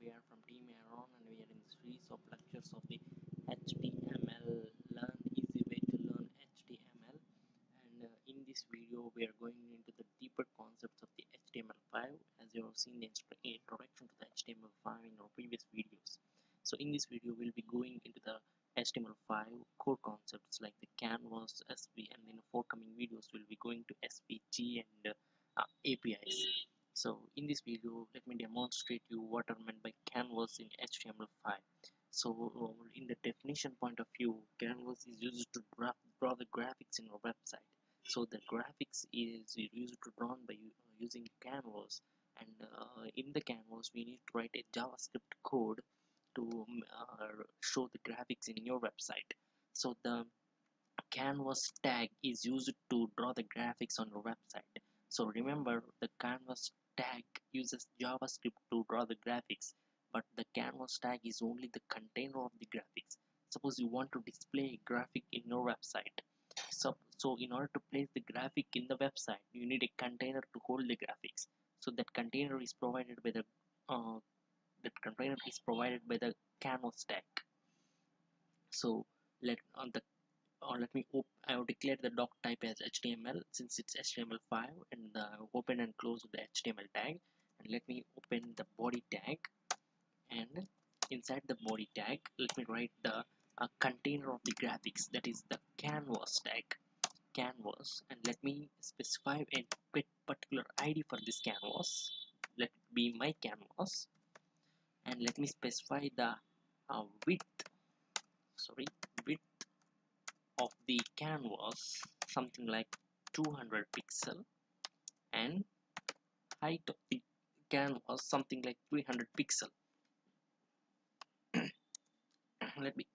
we are from Team Aaron and we are in the series of lectures of the HTML. Learn easy way to learn HTML. And in this video we are going into the deeper concepts of the HTML5 as you have seen the introduction to the HTML5 in our previous videos. So in this video we'll be going into the HTML5 core concepts like the canvas, SV, and in the forthcoming videos we'll be going to SVG and APIs. So in this video let me demonstrate you what are meant by canvas in HTML5. So in the definition point of view, canvas is used to draw the graphics in our website. So the graphics is used to drawn by using canvas, and in the canvas we need to write a JavaScript code to show the graphics in your website. So the canvas tag is used to draw the graphics on your website. So remember, the canvas tag uses JavaScript to draw the graphics, but the canvas tag is only the container of the graphics. Suppose you want to display a graphic in your website. So in order to place the graphic in the website, you need a container to hold the graphics. So that container is provided by the canvas tag. So let me I will declare the doc type as HTML since it's HTML5, and open and close the HTML tag, and let me open the body tag, and inside the body tag let me write the container of the graphics, that is the canvas tag, canvas, and let me specify a particular ID for this canvas. Let it be my canvas, and let me specify the width of the canvas, something like 200 pixel, and height of the canvas something like 300 pixel. let me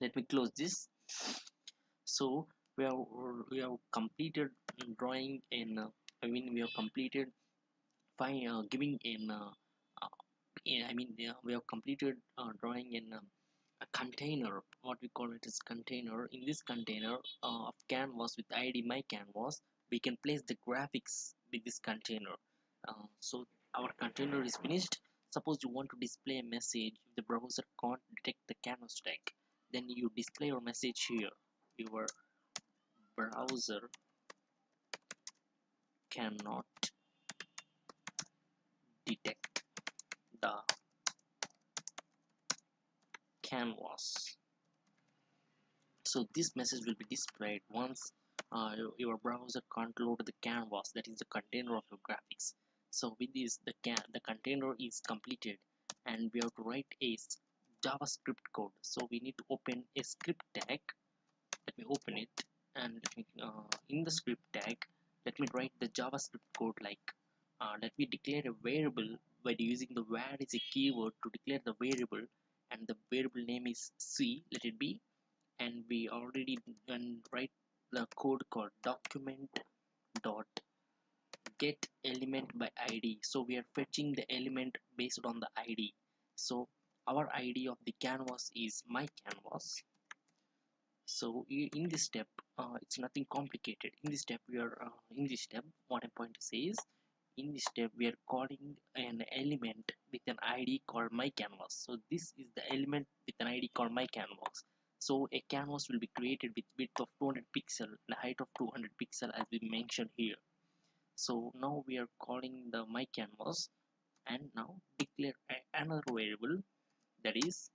let me close this. So we have completed drawing in we have completed by giving in we have completed drawing in a container, what we call it is container. In this container of canvas with ID my canvas, we can place the graphics with this container. So our container is finished. Suppose you want to display a message. If the browser can't detect the canvas tag, then you display your message here. Your browser cannot detect the canvas. So this message will be displayed once your browser can't load the canvas, that is the container of your graphics. So with this the container is completed, and we have to write a JavaScript code. So we need to open a script tag. Let me open it, and let me in the script tag let me write the JavaScript code like let me declare a variable by using the var is a keyword to declare the variable, and the variable name is C, let it be. And we already write the code called document dot get element by ID. So we are fetching the element based on the ID. So our ID of the canvas is my canvas. So in this step it's nothing complicated. In this step what I'm going to say is, in this step we are calling an element with an ID called my canvas. So this is the element with an ID called my canvas. So a canvas will be created with width of 200 pixel and height of 200 pixel as we mentioned here. So now we are calling the my canvas, and now declare another variable, that is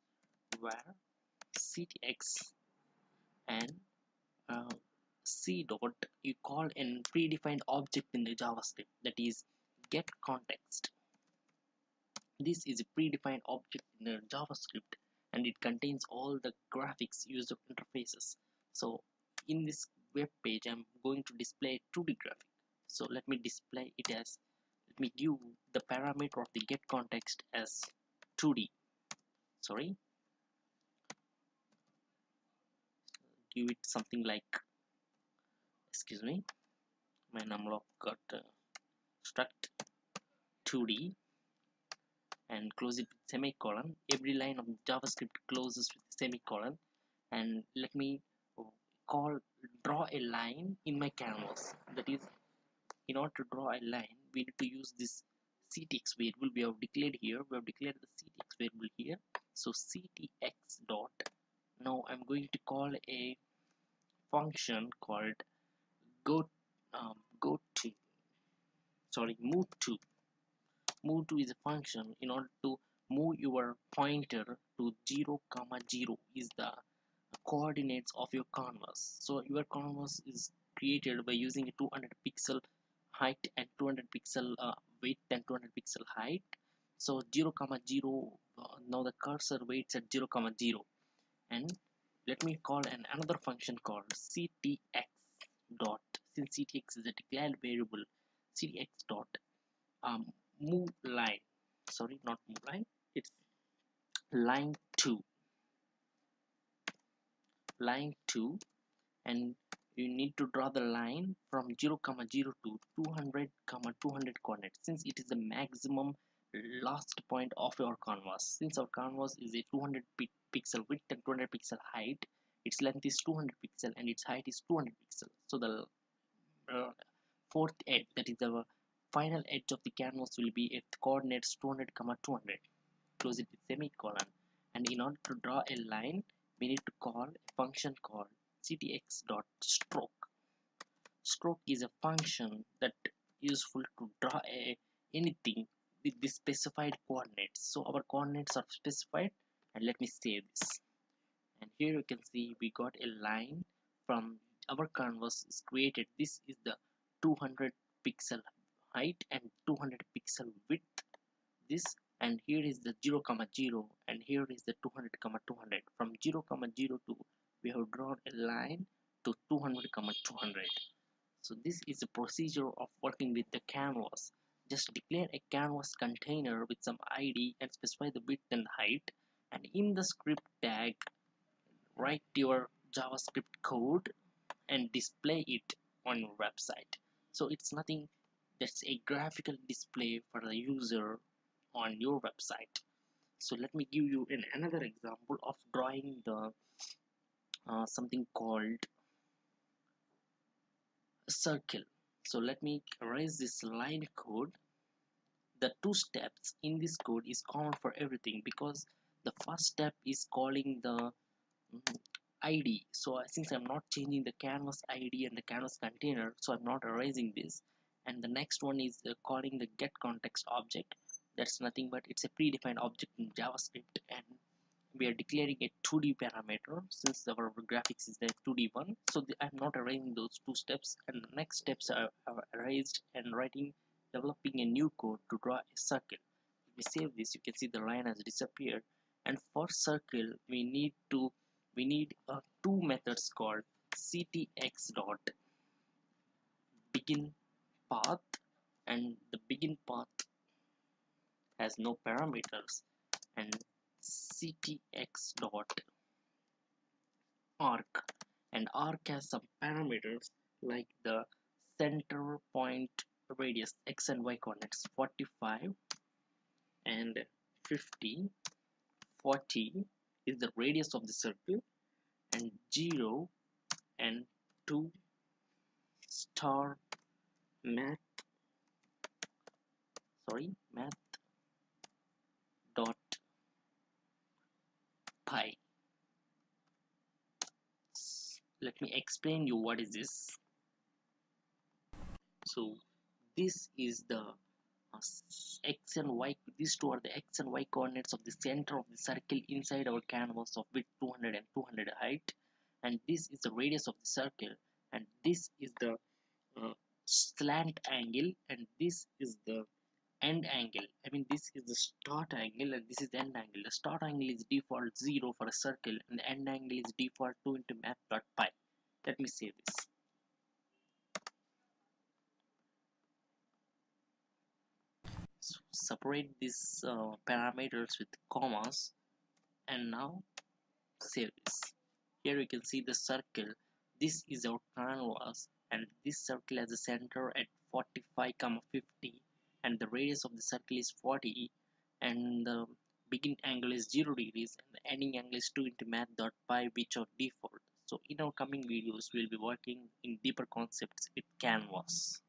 var ctx, and c dot you call a predefined object in the JavaScript, that is get context. This is a predefined object in the JavaScript, and it contains all the graphics user interfaces. So in this web page I'm going to display 2D graphic. So let me display it as, let me give the parameter of the get context as 2D. Sorry, give it something like, excuse me, my numlock got struct 2D, and close it with semicolon. Every line of JavaScript closes with semicolon, and let me draw a line in my canvas. That is, in order to draw a line we need to use this ctx variable we have declared here. We have declared the ctx variable here. So ctx dot, now I'm going to call a function called go go to, sorry, move to is a function in order to move your pointer to 0 comma 0 is the coordinates of your canvas. So your canvas is created by using a 200 pixel height and 200 pixel width and 200 pixel height. So 0 comma 0, now the cursor waits at 0 comma 0, and let me call another function called ctx dot, since ctx is a declared variable, ctx dot um, move line, sorry, not move line, it's line 2, line 2, and you need to draw the line from 0 comma 0 to 200 comma 200 coordinates, since it is the maximum last point of your canvas. Since our canvas is a 200 pixel width and 200 pixel height, its length is 200 pixel and its height is 200 pixel. So the fourth edge, that is the final edge of the canvas, will be at coordinates 200 comma 200. Close it with semicolon, and in order to draw a line we need to call a function called ctx dot stroke. Stroke is a function that useful to draw anything with the specified coordinates. So our coordinates are specified, and let me save this, and here you can see we got a line from our canvas is created. This is the 200 pixel height and 200 pixel width, this, and here is the 0 comma 0, and here is the 200 comma 200. From 0 comma 0 to, we have drawn a line to 200 comma 200. So this is the procedure of working with the canvas. Just declare a canvas container with some id and specify the width and height, and in the script tag write your javascript code and display it on your website. So it's nothing, that's a graphical display for the user on your website. So let me give you another example of drawing the something called circle. So let me erase this line code. The two steps in this code is common for everything, because the first step is calling the id. So since I'm not changing the canvas id and the canvas container, so I'm not erasing this. And the next one is calling the get context object. That's nothing but it's a predefined object in javascript, and we are declaring a 2D parameter since our graphics is the 2D one. So I'm not erasing those two steps, and the next steps are erased and writing, developing a new code to draw a circle. If we save this, you can see the line has disappeared. And for circle we need two methods called ctx dot begin path, and the begin path has no parameters, and ctx dot arc, and arc has some parameters like the center point radius x and y coordinates 45 and 50. 40 is the radius of the circle, and 0 and 2 star math, math dot pi. Let me explain you what is this. So this is the x and y, these two are the x and y coordinates of the center of the circle inside our canvas of width 200 and 200 height, and this is the radius of the circle, and this is the slant angle, and this is the end angle. I mean, this is the start angle and this is the end angle. The start angle is default 0 for a circle, and the end angle is default 2 into math.pi. Let me save this. So separate these parameters with commas, and now save this. Here you can see the circle. This is our canvas, and this circle has a center at 45 comma 50, and the radius of the circle is 40, and the beginning angle is 0 degrees, and the ending angle is 2 into math.pi, which are default. So in our coming videos we'll be working in deeper concepts with canvas.